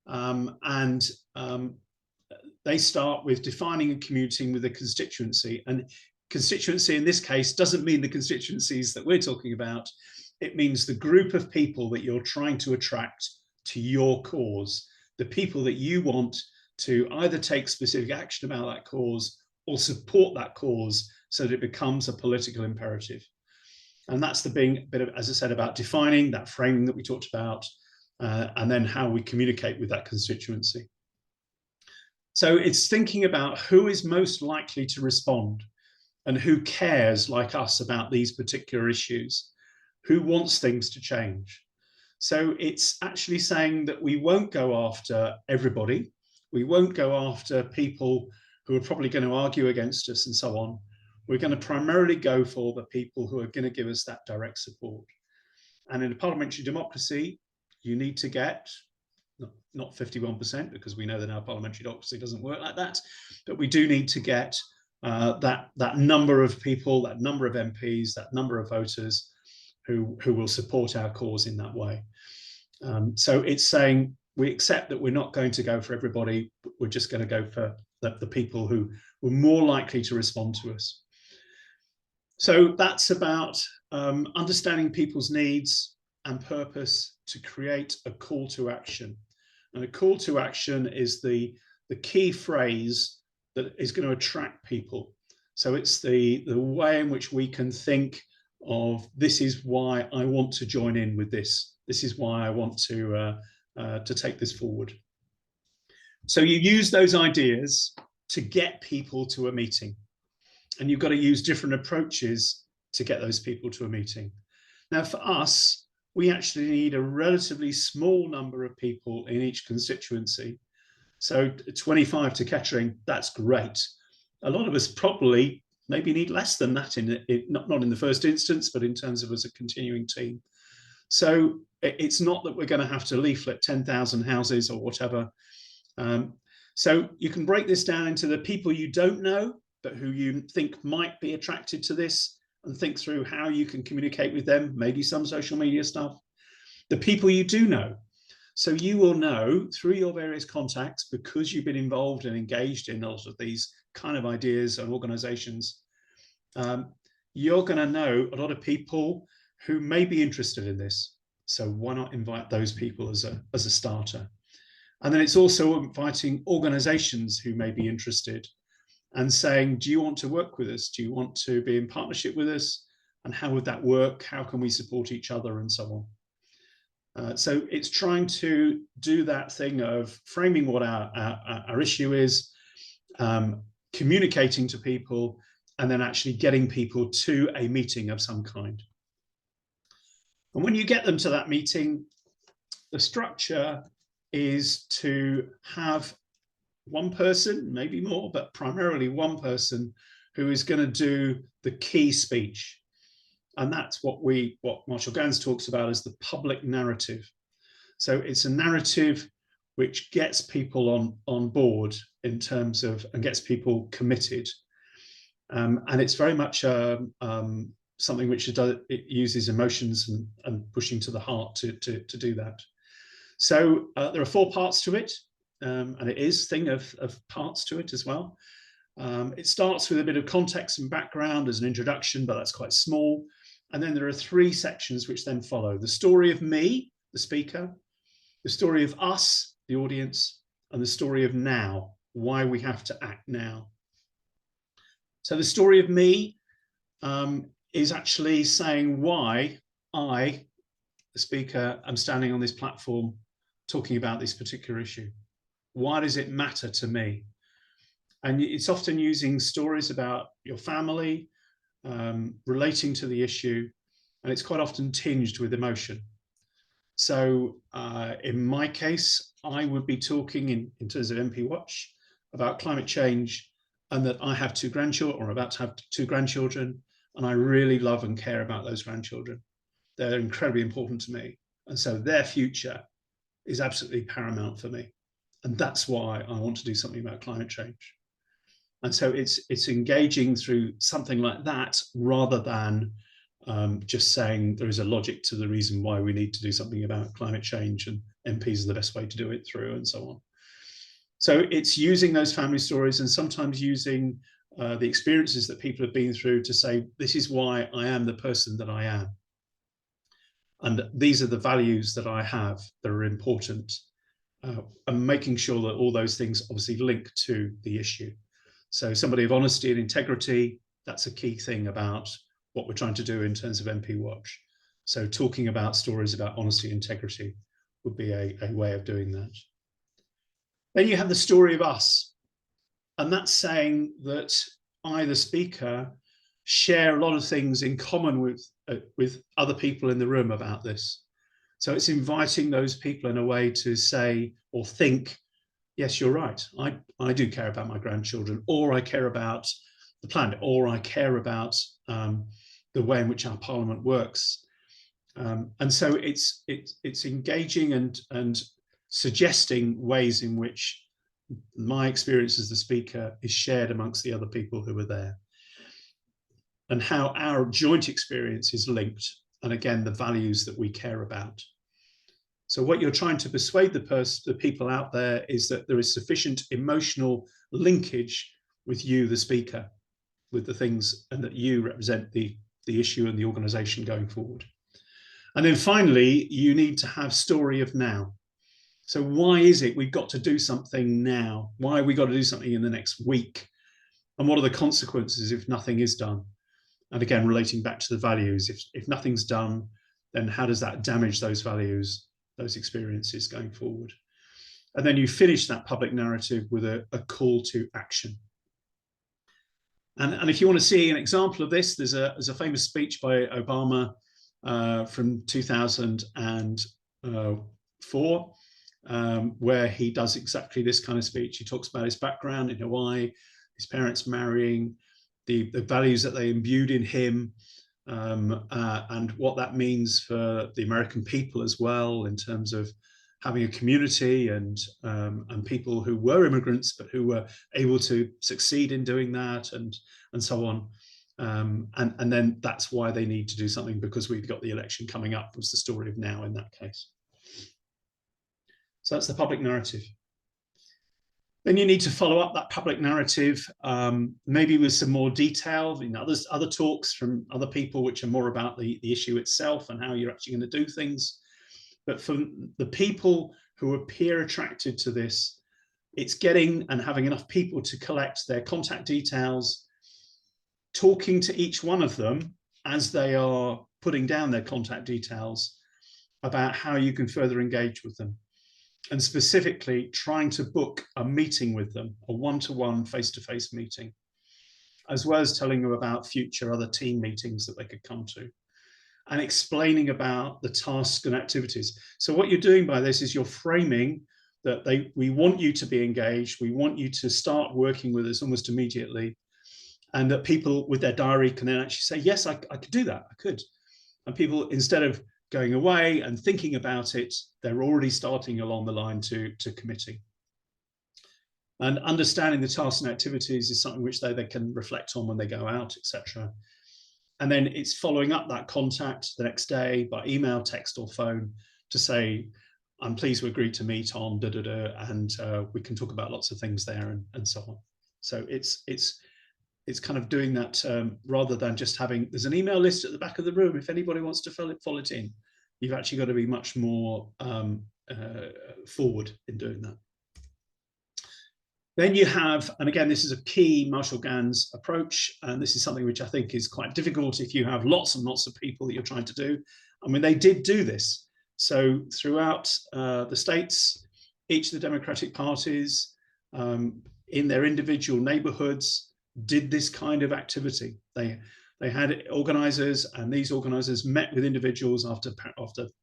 and they start with defining and communicating with the constituency. And constituency in this case doesn't mean the constituencies that we're talking about. It means the group of people that you're trying to attract to your cause, the people that you want to either take specific action about that cause or support that cause so that it becomes a political imperative. And that's the bit of, as I said, about defining that framing that we talked about, and then how we communicate with that constituency. So it's thinking about who is most likely to respond and who cares like us about these particular issues, who wants things to change. So it's actually saying that we won't go after everybody. We won't go after people who are probably going to argue against us and so on. We're going to primarily go for the people who are going to give us that direct support. And in a parliamentary democracy, you need to get, not 51%, because we know that our parliamentary democracy doesn't work like that, but we do need to get that number of people, that number of MPs, that number of voters who will support our cause in that way. So it's saying we accept that we're not going to go for everybody, we're just going to go for the people who were more likely to respond to us. So that's about understanding people's needs and purpose to create a call to action. And a call to action is the key phrase that is going to attract people. So it's the way in which we can think of, this is why I want to join in with this. This is why I want to take this forward. So you use those ideas to get people to a meeting. And you've got to use different approaches to get those people to a meeting. Now, for us, we actually need a relatively small number of people in each constituency. So 25 to Kettering, that's great. A lot of us probably maybe need less than that, not in the first instance, but in terms of as a continuing team. So it's not that we're going to have to leaflet 10,000 houses or whatever. So you can break this down into the people you don't know, but who you think might be attracted to this, and think through how you can communicate with them, maybe some social media stuff. The people you do know. So you will know through your various contacts, because you've been involved and engaged in a lot of these kind of ideas and organizations, you're going to know a lot of people who may be interested in this. So why not invite those people as a starter? And then it's also inviting organizations who may be interested and saying, do you want to work with us? Do you want to be in partnership with us? And how would that work? How can we support each other, and so on? So it's trying to do that thing of framing what our issue is, communicating to people, and then actually getting people to a meeting of some kind. And when you get them to that meeting, the structure is to have one person, maybe more, but primarily one person who is going to do the key speech. And that's what Marshall Gans talks about as the public narrative. So it's a narrative which gets people on board in terms of, and gets people committed. And it's very much something which it uses emotions and pushing to the heart to do that. So there are 4 parts to it. And it is a thing of parts to it as well. It starts with a bit of context and background as an introduction, but that's quite small. And then there are 3 sections which then follow: the story of me, the speaker, the story of us, the audience, and the story of now, why we have to act now. So the story of me is actually saying why I, the speaker, am standing on this platform talking about this particular issue. Why does it matter to me? And it's often using stories about your family, relating to the issue, and it's quite often tinged with emotion. So in my case, I would be talking in terms of MP Watch about climate change, and that I have 2 grandchildren, or about to have 2 grandchildren, and I really love and care about those grandchildren. They're incredibly important to me. And so their future is absolutely paramount for me. And that's why I want to do something about climate change. And so it's engaging through something like that, rather than just saying there is a logic to the reason why we need to do something about climate change, and MPs are the best way to do it through, and so on. So it's using those family stories, and sometimes using the experiences that people have been through to say, this is why I am the person that I am. And these are the values that I have that are important. And making sure that all those things obviously link to the issue. So somebody of honesty and integrity, that's a key thing about what we're trying to do in terms of MP Watch. So talking about stories about honesty and integrity would be a way of doing that. Then you have the story of us. And that's saying that I, the speaker, share a lot of things in common with other people in the room about this. So it's inviting those people in a way to say or think, yes, you're right. I do care about my grandchildren, or I care about the planet, or I care about the way in which our parliament works. And so it's engaging and suggesting ways in which my experience as the speaker is shared amongst the other people who are there, and how our joint experience is linked, and again, the values that we care about. So what you're trying to persuade the people out there is that there is sufficient emotional linkage with you, the speaker, with the things, and that you represent the issue and the organisation going forward. And then finally, you need to have story of now. So why is it we've got to do something now? Why have we got to do something in the next week? And what are the consequences if nothing is done? And again, relating back to the values, if nothing's done, then how does that damage those values, those experiences going forward? And then you finish that public narrative with a call to action. And if you want to see an example of this, there's a famous speech by Obama from 2004, where he does exactly this kind of speech. He talks about his background in Hawaii, his parents marrying, the values that they imbued in him, and what that means for the American people as well, in terms of having a community and people who were immigrants but who were able to succeed in doing that, and so on. And then that's why they need to do something, because we've got the election coming up, was the story of now in that case. So that's the public narrative. Then you need to follow up that public narrative, maybe with some more detail in other talks from other people, which are more about the issue itself and how you're actually going to do things. But for the people who appear attracted to this, it's getting and having enough people to collect their contact details, talking to each one of them as they are putting down their contact details about how you can further engage with them. And specifically trying to book a meeting with them, a one-to-one face-to-face meeting, as well as telling them about future other team meetings that they could come to, and explaining about the tasks and activities. So what you're doing by this is you're framing that we want you to be engaged, we want you to start working with us almost immediately, and that people with their diary can then actually say, yes, I could do that, I could. And people, instead of going away and thinking about it, they're already starting along the line to committing. And understanding the tasks and activities is something which they can reflect on when they go out, etc. And then it's following up that contact the next day by email, text, or phone to say, I'm pleased we agreed to meet on and we can talk about lots of things there and so on. So it's kind of doing that rather than just having, there's an email list at the back of the room. If anybody wants to fill it in, you've actually got to be much more forward in doing that. Then you have, and again, this is a key Marshall Ganz approach, and this is something which I think is quite difficult if you have lots and lots of people that you're trying to do. I mean, they did do this. So throughout the states, each of the Democratic parties in their individual neighborhoods did this kind of activity. They had organizers, and these organizers met with individuals after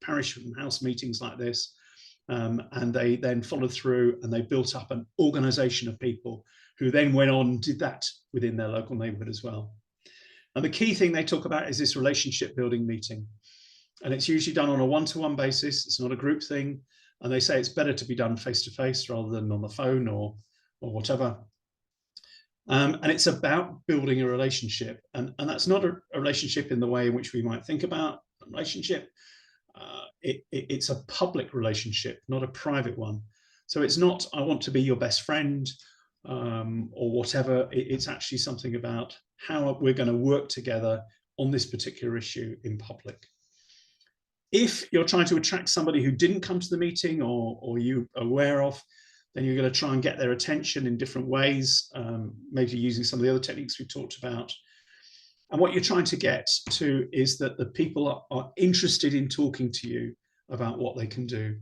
parish and house meetings like this. And they then followed through and they built up an organization of people who then went on and did that within their local neighborhood as well. And the key thing they talk about is this relationship building meeting. And it's usually done on a one-to-one basis. It's not a group thing. And they say it's better to be done face-to-face rather than on the phone or whatever. And it's about building a relationship. And that's not a relationship in the way in which we might think about a relationship. It's a public relationship, not a private one. So it's not, I want to be your best friend or whatever. It's actually something about how we're going to work together on this particular issue in public. If you're trying to attract somebody who didn't come to the meeting or you're aware of, then you're going to try and get their attention in different ways, maybe using some of the other techniques we talked about. And what you're trying to get to is that the people are interested in talking to you about what they can do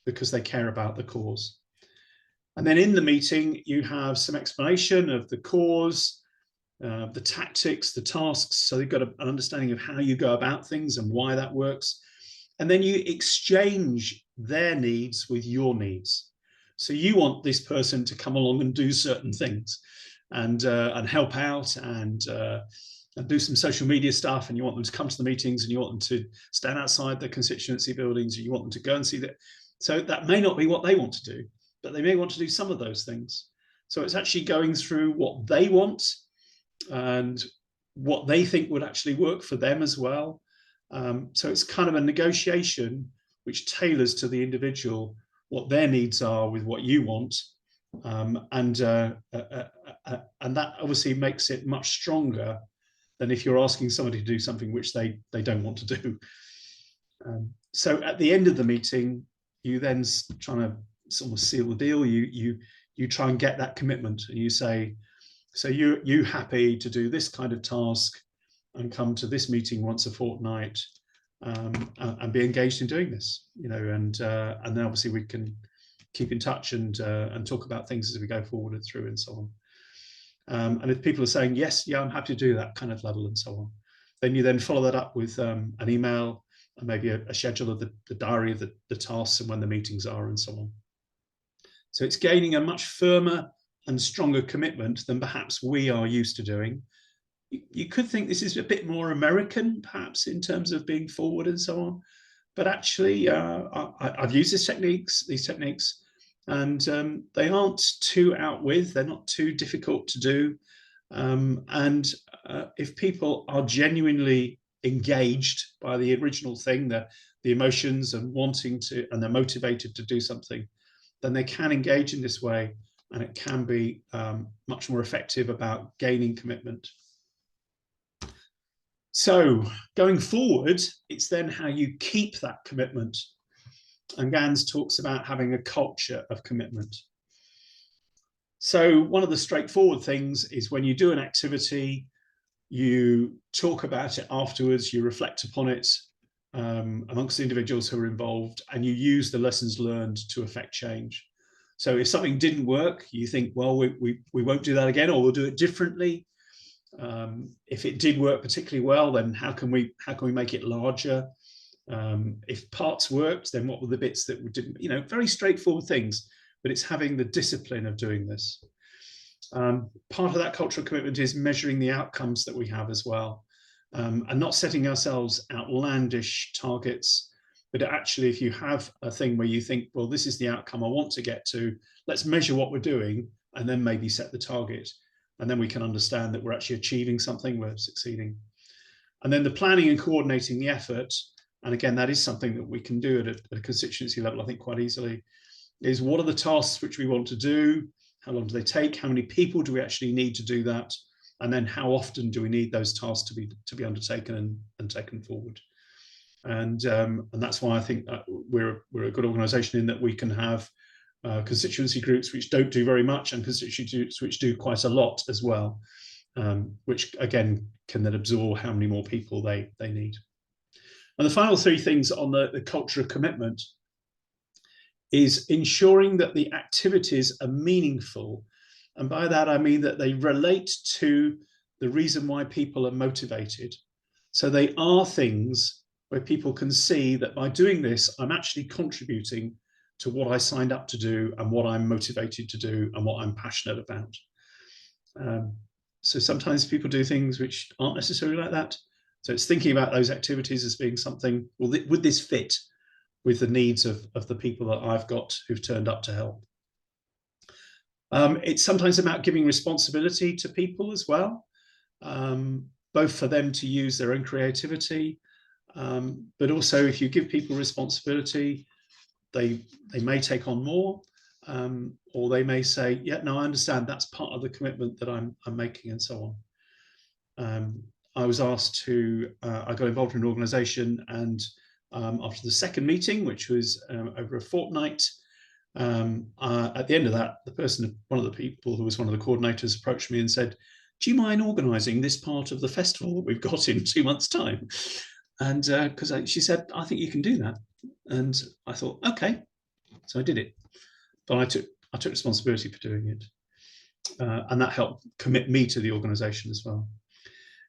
because they care about the cause. And then in the meeting, you have some explanation of the cause, the tactics, the tasks. So you've got an understanding of how you go about things and why that works. And then you exchange their needs with your needs. So you want this person to come along and do certain things and help out and do some social media stuff, and you want them to come to the meetings, and you want them to stand outside the constituency buildings, and you want them to go and see that. So that may not be what they want to do, but they may want to do some of those things. So it's actually going through what they want and what they think would actually work for them as well. So it's kind of a negotiation which tailors to the individual what their needs are with what you want. And that obviously makes it much stronger than if you're asking somebody to do something which they don't want to do. So at the end of the meeting, you then trying to sort of seal the deal. You try and get that commitment, and you say, so you happy to do this kind of task and come to this meeting once a fortnight and be engaged in doing this, you know, and then obviously we can keep in touch and talk about things as we go forward through and so on. And if people are saying, yes, yeah, I'm happy to do that kind of level and so on, then you then follow that up with an email and maybe a schedule of the diary of the tasks and when the meetings are and so on. So it's gaining a much firmer and stronger commitment than perhaps we are used to doing. You could think this is a bit more American, perhaps, in terms of being forward and so on. But actually, I've used these techniques, and they aren't too out with, they're not too difficult to do. And if people are genuinely engaged by the original thing, the emotions and wanting to, and they're motivated to do something, then they can engage in this way and it can be much more effective about gaining commitment. So going forward, it's then how you keep that commitment. And Gans talks about having a culture of commitment. So one of the straightforward things is when you do an activity, you talk about it afterwards, you reflect upon it amongst the individuals who are involved, and you use the lessons learned to affect change. So if something didn't work, you think, well, we won't do that again, or we'll do it differently. If it did work particularly well, then how can we make it larger? If parts worked, then what were the bits that didn't? You know, very straightforward things, but it's having the discipline of doing this. Part of that cultural commitment is measuring the outcomes that we have as well, and not setting ourselves outlandish targets, but actually, if you have a thing where you think, well, this is the outcome I want to get to, let's measure what we're doing, and then maybe set the target. And then we can understand that we're actually achieving something, we're succeeding. And then the planning and coordinating the effort, and again, that is something that we can do at a constituency level, I think, quite easily, is what are the tasks which we want to do? How long do they take? How many people do we actually need to do that? And then how often do we need those tasks to be undertaken and taken forward? And that's why I think that we're a good organisation in that we can have constituency groups which don't do very much and constituency groups which do quite a lot as well, which again can then absorb how many more people they need. And the final three things on the culture of commitment is ensuring that the activities are meaningful. And by that, I mean that they relate to the reason why people are motivated. So they are things where people can see that by doing this, I'm actually contributing to what I signed up to do and what I'm motivated to do and what I'm passionate about. So sometimes people do things which aren't necessarily like that. So it's thinking about those activities as being something, well, would this fit with the needs of the people that I've got who've turned up to help? It's sometimes about giving responsibility to people as well, both for them to use their own creativity, but also if you give people responsibility, they may take on more, or they may say, yeah, no, I understand, that's part of the commitment that I'm making, and so on. I was asked to, I got involved in an organisation, and after the second meeting, which was over a fortnight, at the end of that, one of the people who was one of the coordinators approached me and said, do you mind organising this part of the festival that we've got in 2 months' time? And because she said, I think you can do that. And I thought, okay, so I did it. But I took responsibility for doing it. And that helped commit me to the organisation as well.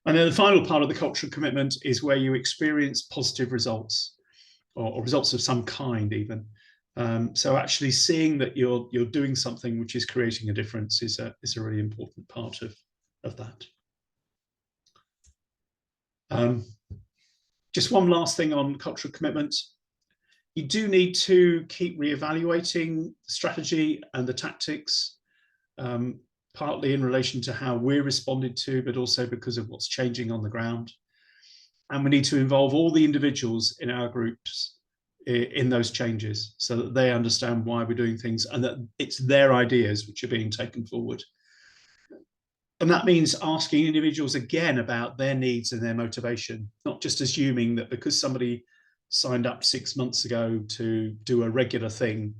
And then the final part of the cultural commitment is where you experience positive results, or results of some kind even. So actually seeing that you're doing something which is creating a difference is a really important part of that. Just one last thing on cultural commitment. You do need to keep reevaluating the strategy and the tactics, partly in relation to how we're responded to, but also because of what's changing on the ground. And we need to involve all the individuals in our groups in those changes so that they understand why we're doing things and that it's their ideas which are being taken forward. And that means asking individuals again about their needs and their motivation, not just assuming that because somebody signed up 6 months ago to do a regular thing,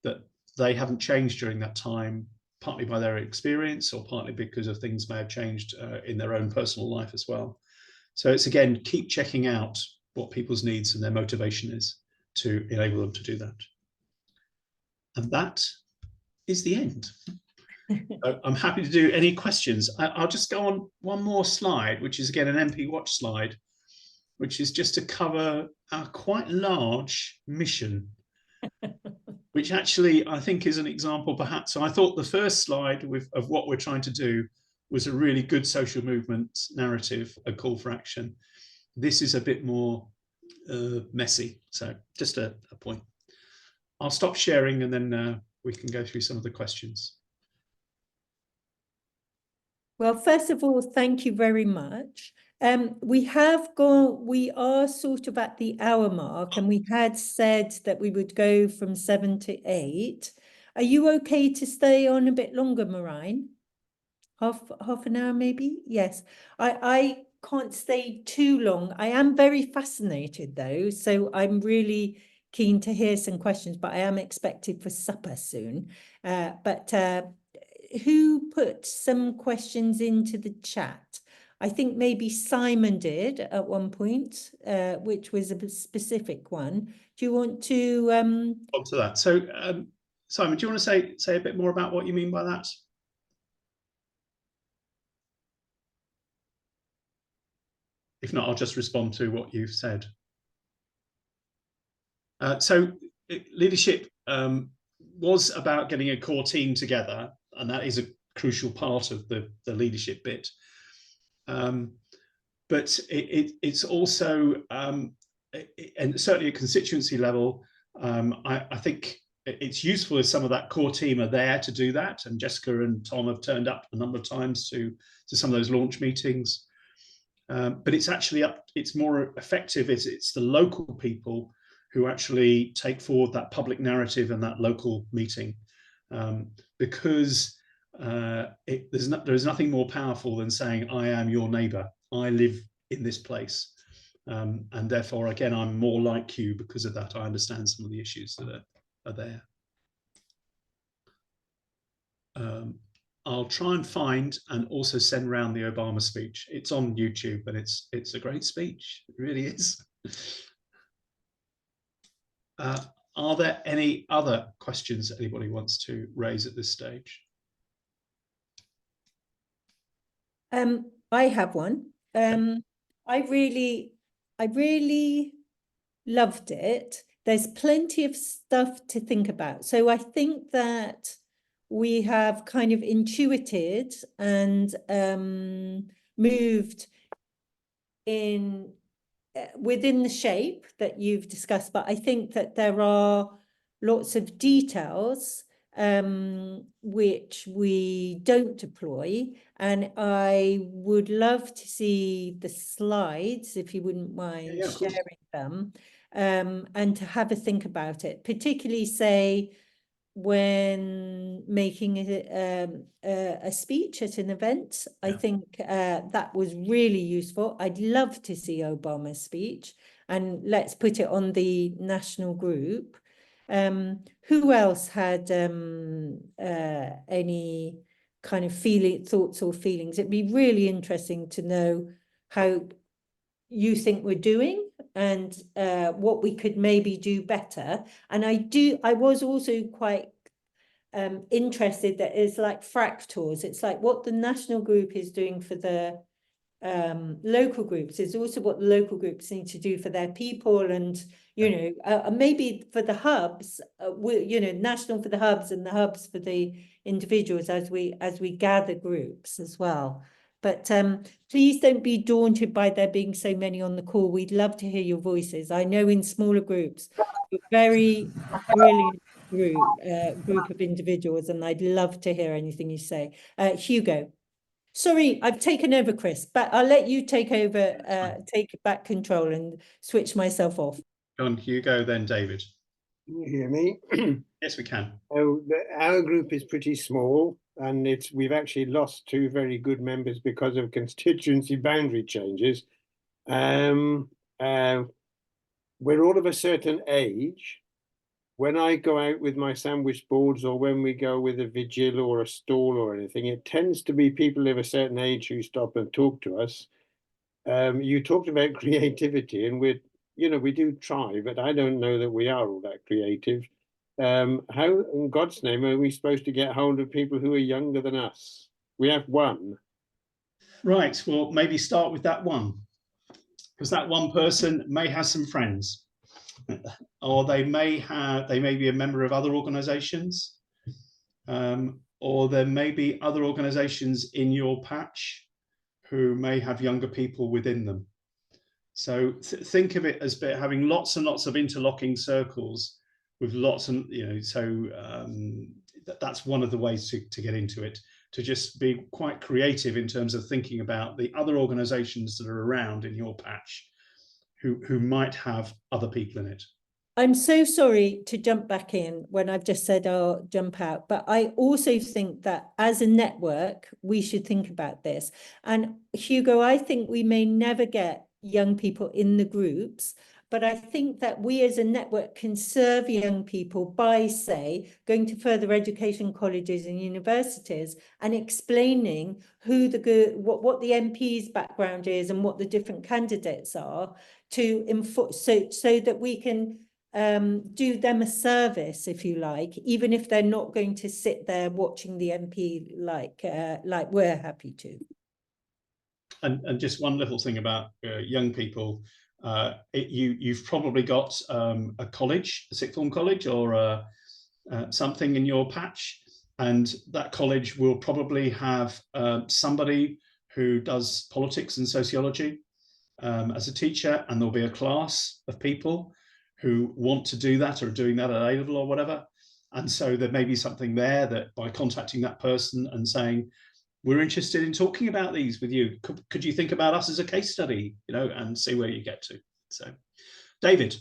that they haven't changed during that time, partly by their experience or partly because of things may have changed in their own personal life as well. So it's, again, keep checking out what people's needs and their motivation is to enable them to do that. And that is the end. I'm happy to do any questions. I'll just go on one more slide, which is again an MP Watch slide, which is just to cover our quite large mission, which actually I think is an example perhaps. So I thought the first slide of what we're trying to do was a really good social movement narrative, a call for action. This is a bit more messy, so just a point. I'll stop sharing and then we can go through some of the questions. Well, first of all, thank you very much. We are sort of at the hour mark, and we had said that we would go from 7 to 8. Are you okay to stay on a bit longer, Marine? Half an hour, maybe? Yes. I can't stay too long. I am very fascinated, though, so I'm really keen to hear some questions, but I am expected for supper soon. But who put some questions into the chat? I think maybe Simon did at one point, which was a specific one. Do you want to On to that. So, Simon, do you want to say a bit more about what you mean by that? If not, I'll just respond to what you've said. So leadership was about getting a core team together, and that is a crucial part of the leadership bit. But it's also, and certainly at constituency level, I think it's useful if some of that core team are there to do that. And Jessica and Tom have turned up a number of times to some of those launch meetings. But it's more effective. It's the local people who actually take forward that public narrative and that local meeting, because there's nothing more powerful than saying, I am your neighbour, I live in this place, and therefore, again, I'm more like you because of that. I understand some of the issues that are there. I'll try and find and also send around the Obama speech. It's on YouTube, but it's a great speech. It really is. Are there any other questions anybody wants to raise at this stage? I have one. I really loved it. There's plenty of stuff to think about. So I think that we have kind of intuited and moved in within the shape that you've discussed, but I think that there are lots of details which we don't deploy, and I would love to see the slides, if you wouldn't mind sharing them, and to have a think about it, particularly say when making a speech at an event. I think that was really useful. I'd love to see Obama's speech, and let's put it on the national group. Who else had any kind of thoughts or feelings? It'd be really interesting to know how you think we're doing and what we could maybe do better. And I was also quite interested that it's like fractals. It's like what the national group is doing for the local groups is also what the local groups need to do for their people, and maybe for the hubs, national for the hubs and the hubs for the individuals as we gather groups as well. But please don't be daunted by there being so many on the call. We'd love to hear your voices. I know in smaller groups, you're very brilliant group of individuals, and I'd love to hear anything you say. Hugo. Sorry, I've taken over, Chris, but I'll let you take over, take back control and switch myself off. John, Hugo, then David. Can you hear me? Yes, we can. Oh, our group is pretty small, and we've actually lost 2 very good members because of constituency boundary changes. We're all of a certain age. When I go out with my sandwich boards, or when we go with a vigil or a stall or anything, it tends to be people of a certain age who stop and talk to us. You talked about creativity, and we do try, but I don't know that we are all that creative. How, in God's name, are we supposed to get hold of people who are younger than us? We have one. Right, well, maybe start with that one, because that one person may have some friends. Or they may be a member of other organizations, or there may be other organizations in your patch who may have younger people within them. So think of it as having lots and lots of interlocking circles with lots and, that's one of the ways to get into it, to just be quite creative in terms of thinking about the other organizations that are around in your patch who might have other people in it. I'm so sorry to jump back in when I've just said I'll jump out, but I also think that as a network, we should think about this. And Hugo, I think we may never get young people in the groups, but I think that we as a network can serve young people by, say, going to further education colleges and universities and explaining who what the MP's background is and what the different candidates are, to so that we can do them a service, if you like, even if they're not going to sit there watching the MP like we're happy to. And just one little thing about young people, you've probably got a college, a sixth form college, or something in your patch, and that college will probably have somebody who does politics and sociology as a teacher, and there'll be a class of people who want to do that or are doing that at A-level or whatever. And so there may be something there that by contacting that person and saying, we're interested in talking about these with you, could you think about us as a case study, you know, and see where you get to. So, David.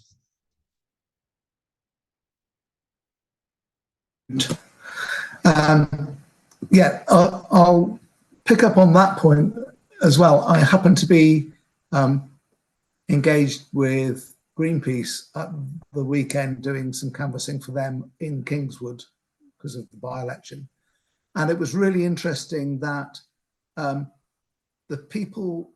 Yeah, I'll pick up on that point as well. I happen to be engaged with Greenpeace at the weekend doing some canvassing for them in Kingswood because of the by-election. And it was really interesting that the people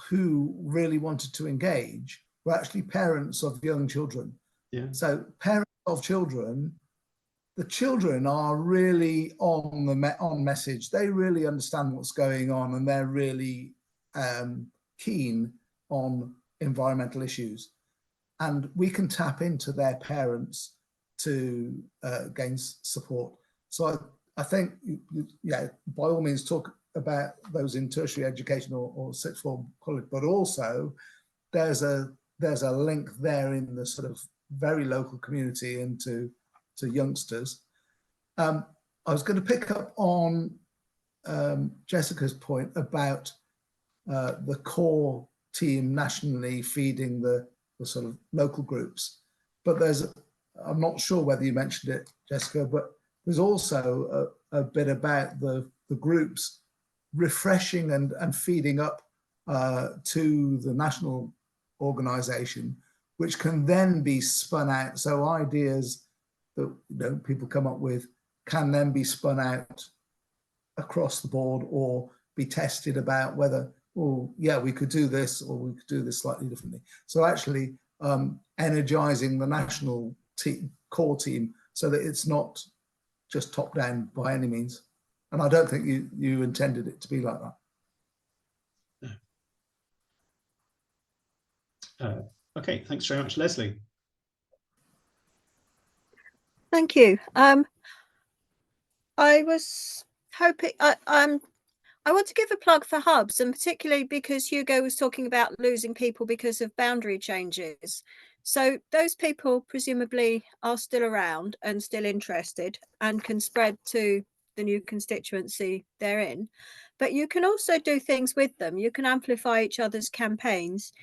who really wanted to engage were actually parents of young children. Yeah. So parents of children, the children are really on message. They really understand what's going on, and they're really keen on environmental issues. And we can tap into their parents to gain support. So I think, yeah, by all means, talk about those in tertiary education or sixth form college, but also there's a link there in the sort of very local community into youngsters. I was going to pick up on Jessica's point about the core team nationally feeding the sort of local groups, but I'm not sure whether you mentioned it, Jessica, but there's also a bit about the groups refreshing and feeding up to the national organisation, which can then be spun out. So ideas that people come up with can then be spun out across the board or be tested about whether, oh yeah, we could do this or we could do this slightly differently. So actually energizing the national core team so that it's not just top down by any means. And I don't think you intended it to be like that. Okay, thanks very much, Leslie. Thank you. I was hoping I want to give a plug for hubs, and particularly because Hugo was talking about losing people because of boundary changes. So those people presumably are still around and still interested and can spread to the new constituency they're in. But you can also do things with them. You can amplify each other's campaigns.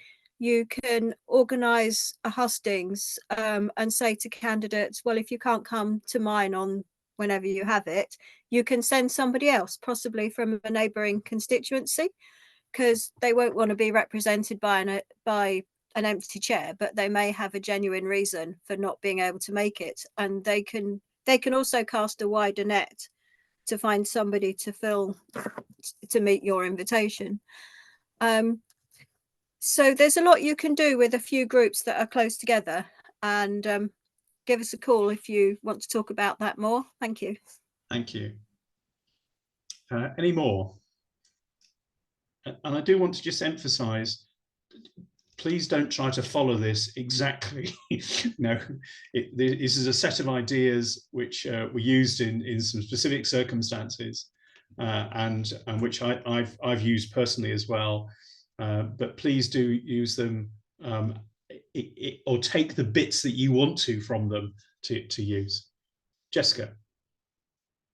You can organise a hustings and say to candidates, well, if you can't come to mine on whenever you have it, you can send somebody else, possibly from a neighbouring constituency, because they won't want to be represented by an empty chair, but they may have a genuine reason for not being able to make it, and they can also cast a wider net to find somebody to meet your invitation. So there's a lot you can do with a few groups that are close together, and give us a call if you want to talk about that more. Thank you. Thank you. Any more? And I do want to just emphasize, please don't try to follow this exactly. No, this is a set of ideas which were used in some specific circumstances, and which I've used personally as well. But please do use them, or take the bits that you want to from them to use. Jessica.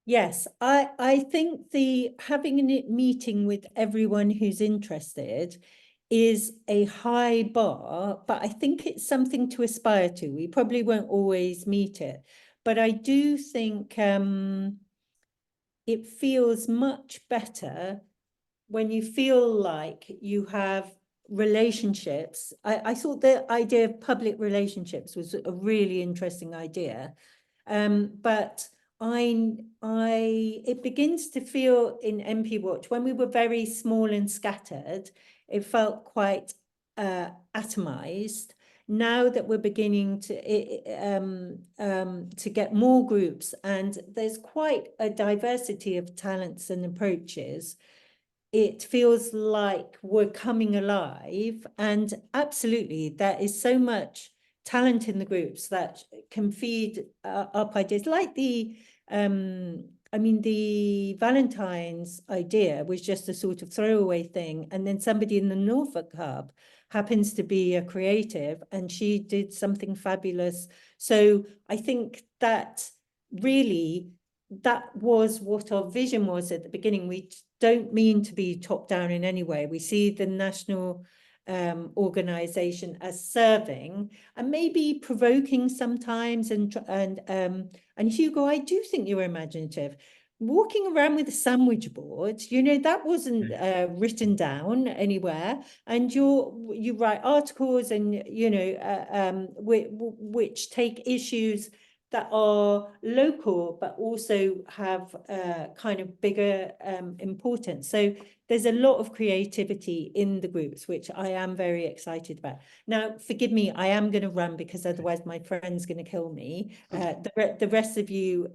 Yes, I think having a meeting with everyone who's interested is a high bar, but I think it's something to aspire to. We probably won't always meet it, but I do think it feels much better when you feel like you have relationships. I thought the idea of public relationships was a really interesting idea, but it begins to feel in MP Watch, when we were very small and scattered, it felt quite atomized. Now that we're beginning to get more groups, and there's quite a diversity of talents and approaches, it feels like we're coming alive. And absolutely, there is so much talent in the groups that can feed up ideas, like the Valentine's idea was just a sort of throwaway thing, and then somebody in the Norfolk Hub happens to be a creative, and she did something fabulous. So I think that really, that was what our vision was at the beginning. We don't mean to be top down in any way. We see the national organization as serving and maybe provoking sometimes. And Hugo, I do think you're imaginative. Walking around with a sandwich board, you know, that wasn't written down anywhere, and you write articles, and you know, which take issues that are local, but also have kind of bigger importance. So there's a lot of creativity in the groups, which I am very excited about. Now, forgive me, I am going to run because otherwise my friend's going to kill me. The rest of you,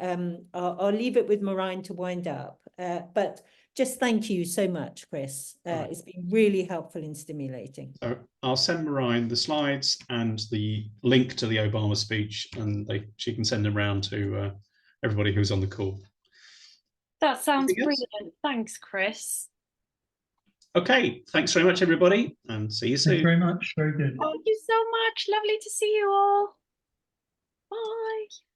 I'll leave it with Marine to wind up. But just thank you so much, Chris. Right. It's been really helpful and stimulating. So I'll send Marine the slides and the link to the Obama speech, and she can send them around to everybody who's on the call. That sounds brilliant. Thanks, Chris. Okay, thanks very much, everybody, and see you soon. Thank you very much. Very good. Thank you so much. Lovely to see you all. Bye.